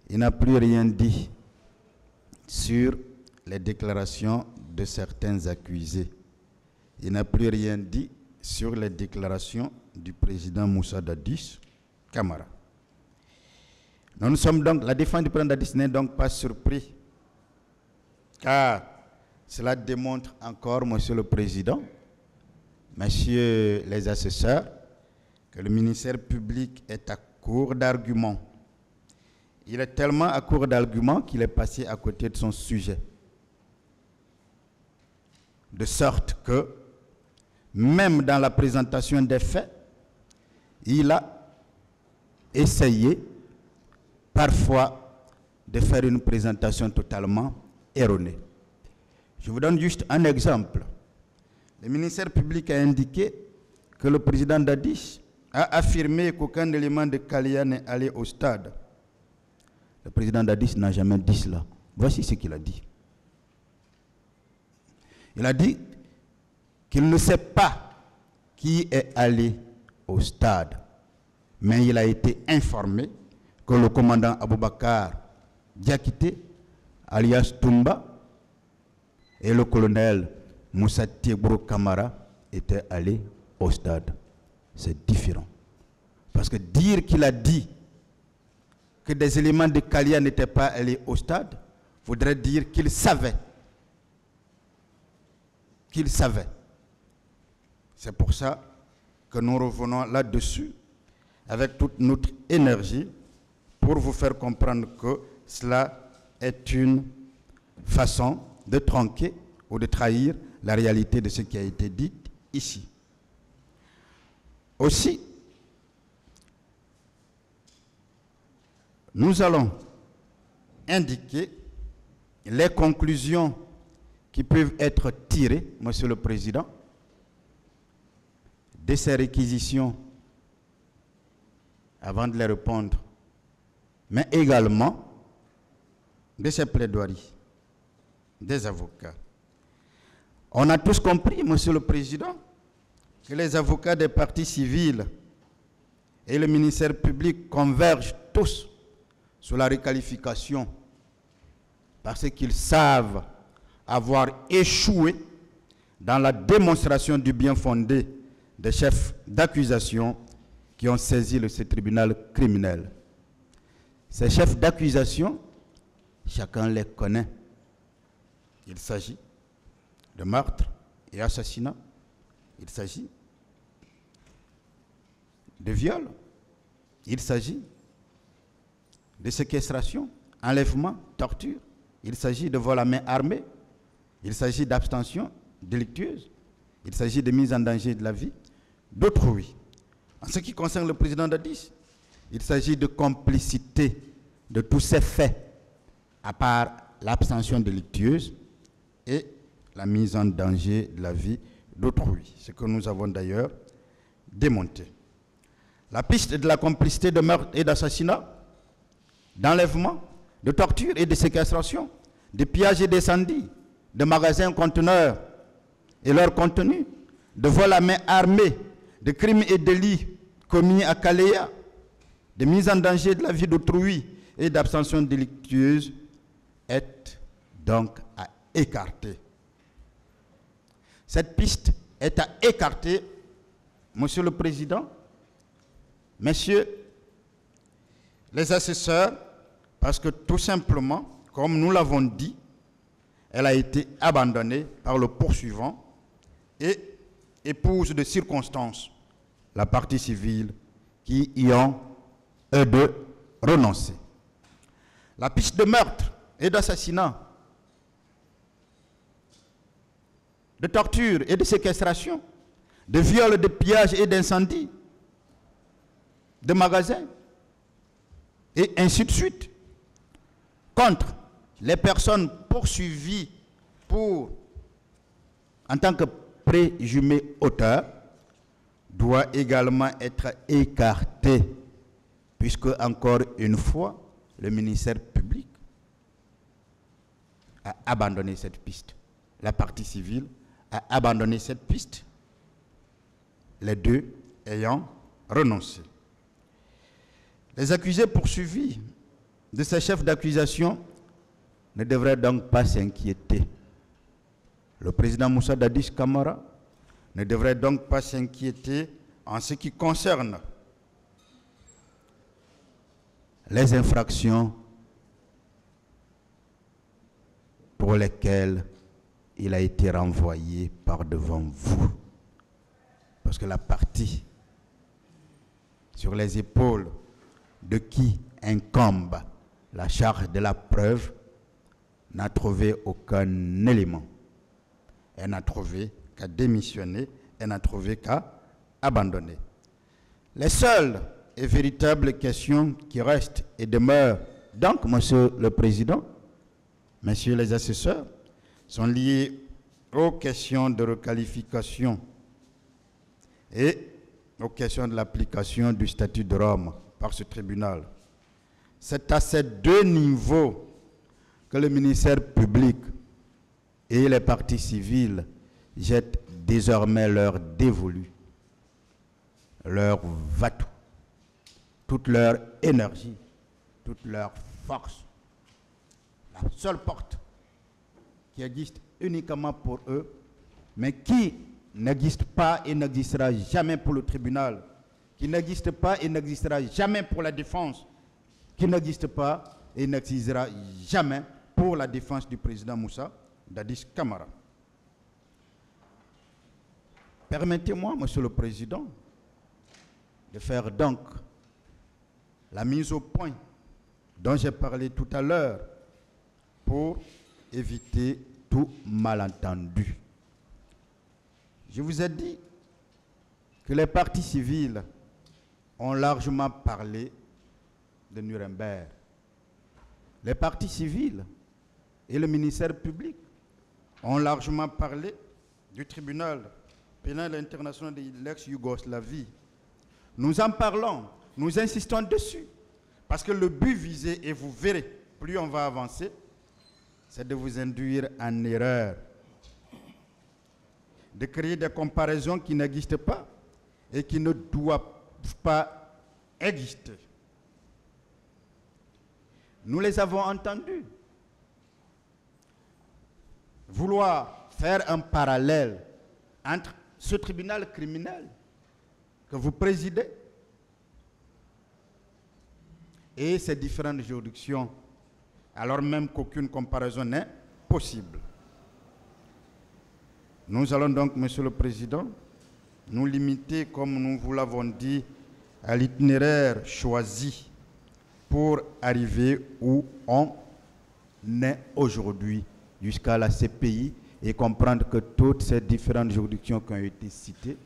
il n'a plus rien dit sur les déclarations de certains accusés. Il n'a plus rien dit sur les déclarations du président Moussa Dadis Camara. Nous sommes donc, la défense du président Dadis n'est donc pas surpris, car cela démontre encore, Monsieur le Président, Messieurs les assesseurs, que le ministère public est à court d'arguments. Il est tellement à court d'arguments qu'il est passé à côté de son sujet. De sorte que, même dans la présentation des faits, il a essayé parfois de faire une présentation totalement erronée. Je vous donne juste un exemple. Le ministère public a indiqué que le président Dadis a affirmé qu'aucun élément de Kalia n'est allé au stade. Le président Dadis n'a jamais dit cela. Voici ce qu'il a dit. Il a dit qu'il ne sait pas qui est allé au stade, mais il a été informé que le commandant Aboubakar Diakité, alias Toumba, et le colonel Moussa Tiebro Camara étaient allés au stade. C'est différent. Parce que dire qu'il a dit que des éléments de Kalia n'étaient pas allés au stade voudrait dire qu'il savait. Qu'il savait. C'est pour ça que nous revenons là-dessus avec toute notre énergie pour vous faire comprendre que cela est une façon de tronquer ou de trahir la réalité de ce qui a été dit ici. Aussi, nous allons indiquer les conclusions qui peuvent être tirées, Monsieur le Président, de ces réquisitions avant de les répondre, mais également de ces plaidoiries des avocats. On a tous compris, Monsieur le Président, que les avocats des partis civils et le ministère public convergent tous sur la requalification parce qu'ils savent avoir échoué dans la démonstration du bien fondé des chefs d'accusation qui ont saisi ce tribunal criminel. Ces chefs d'accusation, chacun les connaît. Il s'agit de meurtre et assassinat. Il s'agit de viol. Il s'agit de séquestration, enlèvement, torture. Il s'agit de vol à main armée. Il s'agit d'abstention délictueuse. Il s'agit de mise en danger de la vie d'autrui. En ce qui concerne le président Dadis, il s'agit de complicité de tous ces faits, à part l'abstention délictueuse et la mise en danger de la vie d'autrui, ce que nous avons d'ailleurs démonté. La piste de la complicité de meurtre et d'assassinat, d'enlèvement, de torture et de séquestration, de pillage et d'incendie, de magasins conteneurs et leur contenu, de vol à main armée, de crimes et délits commis à Kaléa, de mise en danger de la vie d'autrui et d'abstention délictueuse est donc à écarter. Cette piste est à écarter, Monsieur le Président, Messieurs les assesseurs, parce que tout simplement, comme nous l'avons dit, elle a été abandonnée par le poursuivant et épouse de circonstances la partie civile qui y ont, eux deux, renoncé. La piste de meurtre et d'assassinat, de torture et de séquestration, de viol, de pillage et d'incendie, de magasins, et ainsi de suite, contre les personnes poursuivies en tant que présumés auteurs, doit également être écarté, puisque, encore une fois, le ministère public a abandonné cette piste. La partie civile a abandonné cette piste, les deux ayant renoncé. Les accusés poursuivis de ces chefs d'accusation ne devrait donc pas s'inquiéter. Le président Moussa Dadis Camara ne devrait donc pas s'inquiéter en ce qui concerne les infractions pour lesquelles il a été renvoyé par devant vous. Parce que la partie sur les épaules de qui incombe la charge de la preuve n'a trouvé aucun élément. Elle n'a trouvé qu'à démissionner, elle n'a trouvé qu'à abandonner. Les seules et véritables questions qui restent et demeurent, donc, Monsieur le Président, Messieurs les assesseurs, sont liées aux questions de requalification et aux questions de l'application du statut de Rome par ce tribunal. C'est à ces deux niveaux que le ministère public et les parties civiles jettent désormais leur dévolu, leur va-tout, toute leur énergie, toute leur force. La seule porte qui existe uniquement pour eux, mais qui n'existe pas et n'existera jamais pour le tribunal, qui n'existe pas et n'existera jamais pour la défense, qui n'existe pas et n'existera jamais pour la défense du président Moussa Dadis Camara. Permettez-moi, Monsieur le Président, de faire donc la mise au point dont j'ai parlé tout à l'heure pour éviter tout malentendu. Je vous ai dit que les parties civiles ont largement parlé de Nuremberg. Les parties civiles et le ministère public ont largement parlé du tribunal pénal international de l'ex-Yougoslavie. Nous en parlons, nous insistons dessus, parce que le but visé, et vous verrez, plus on va avancer, c'est de vous induire en erreur, de créer des comparaisons qui n'existent pas et qui ne doivent pas exister. Nous les avons entendus. Vouloir faire un parallèle entre ce tribunal criminel que vous présidez et ces différentes juridictions, alors même qu'aucune comparaison n'est possible. Nous allons donc, Monsieur le Président, nous limiter, comme nous vous l'avons dit, à l'itinéraire choisi pour arriver où on est aujourd'hui, jusqu'à la CPI, et comprendre que toutes ces différentes juridictions qui ont été citées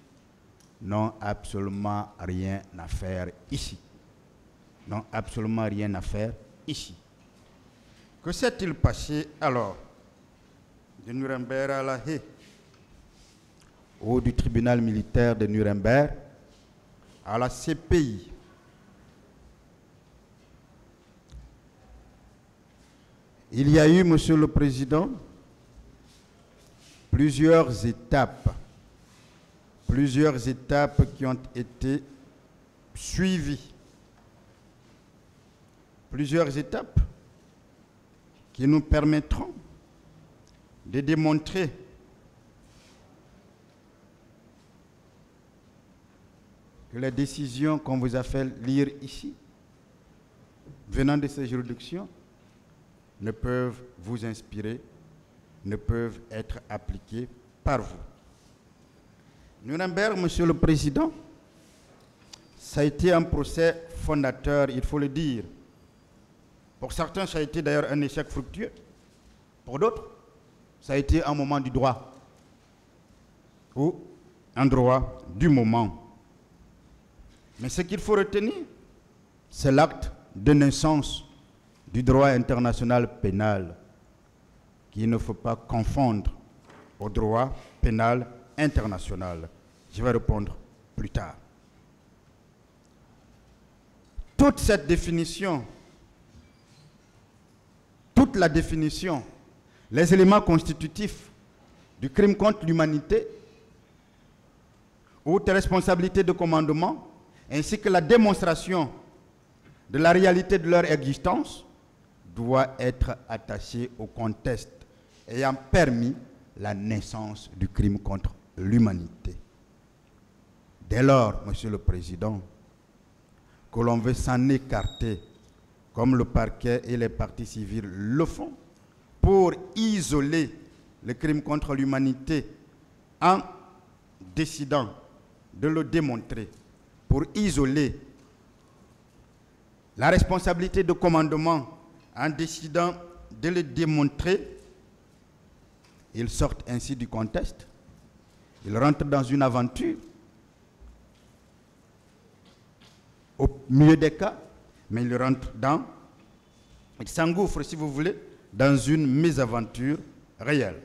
n'ont absolument rien à faire ici. N'ont absolument rien à faire ici. Que s'est-il passé alors de Nuremberg à La Haye, ou du tribunal militaire de Nuremberg à la CPI? Il y a eu, Monsieur le Président, plusieurs étapes qui ont été suivies, plusieurs étapes qui nous permettront de démontrer que les décisions qu'on vous a fait lire ici, venant de ces juridictions, ne peuvent vous inspirer, ne peuvent être appliquées par vous. Nuremberg, Monsieur le Président, ça a été un procès fondateur, il faut le dire. Pour certains, ça a été d'ailleurs un échec fructueux. Pour d'autres, ça a été un moment du droit, ou un droit du moment. Mais ce qu'il faut retenir, c'est l'acte de naissance du droit international pénal, qu'il ne faut pas confondre au droit pénal international. Je vais répondre plus tard. Toute cette définition, toute la définition, les éléments constitutifs du crime contre l'humanité, haute responsabilité de commandement, ainsi que la démonstration de la réalité de leur existence, doit être attaché au contexte ayant permis la naissance du crime contre l'humanité. Dès lors, Monsieur le Président, que l'on veut s'en écarter, comme le parquet et les parties civiles le font, pour isoler le crime contre l'humanité en décidant de le démontrer, pour isoler la responsabilité de commandement en décidant de le démontrer, ils sortent ainsi du contexte, ils rentrent dans une aventure, au milieu des cas, mais ils s'engouffrent, si vous voulez, dans une mésaventure réelle.